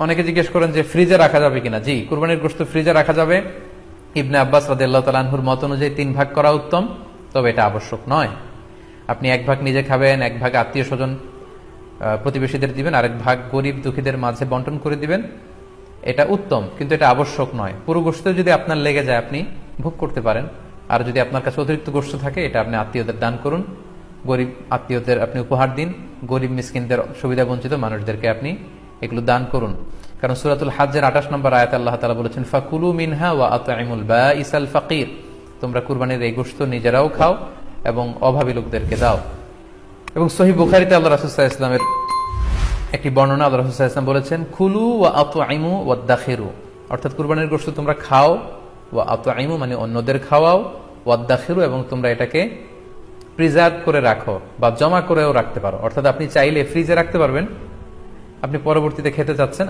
অনেকে জিজ্ঞেস করেন যে ফ্রিজে রাখা যাবে কিনা। জি, কুরবানির গোশত ফ্রিজে রাখা যাবে। ইবনে আব্বাস রাদিয়াল্লাহু তাআলা আনহুর মত অনুযায়ী 3 ভাগ করা উত্তম, তবে এটা আবশ্যক নয়। আপনি 1 ভাগ নিজে খাবেন, 1 ভাগ আত্মীয় স্বজন প্রতিবেশীদের দিবেন, আরেক ভাগ গরিব দুঃখীদের মাঝে বন্টন করে দিবেন, এটা উত্তম, কিন্তু এটা আবশ্যক নয়। পুরো গোশত যদি আপনার লেগে যায় আপনি ভোগ করতে পারেন, আর যদি আপনার কাছে অতিরিক্ত গোশত থাকে এটা আপনি আত্মীয়দের দান করুন, গরিব আত্মীয়দের আপনি উপহার দিন, গরিব মিসকিনদের সুবিধা বঞ্চিত মানুষদেরকে আপনি এগুলো দান করুন। কারণ সূরাতুল হজ্জের 28 নম্বর আয়াতে আল্লাহ তাআলা বলেছেন, ফাকুলু মিনহা ওয়া আত'ইমুল বাঈসাল ফাকির, তোমরা কুরবানির এই গোশত নিজেরাও খাও এবং অভাবী লোকদেরকে দাও। এবং সহিহ বুখারীতে আল্লাহ রাসূল সাল্লাল্লাহু আলাইহি ওয়াসাল্লামের একটি বর্ণনা, আল্লাহ রাসূল সাল্লাল্লাহু আলাইহি ওয়াসাল্লাম বলেছেন, কুলু ওয়া আত'ইমু ওয়াদাখিরু, অর্থাৎ কুরবানির গোশত তোমরা খাও, ওয়া আত'ইমু মানে অন্যদের খাওয়াও, ওয়াদাখিরু এবং তোমরা এটাকে প্রিজার্ভ করে রাখো বা জমা করেও রাখতে পারো। অর্থাৎ আপনি চাইলে ফ্রিজে রাখতে পারবেন, আপনি পরবর্তীতে খেতে চাচ্ছেন,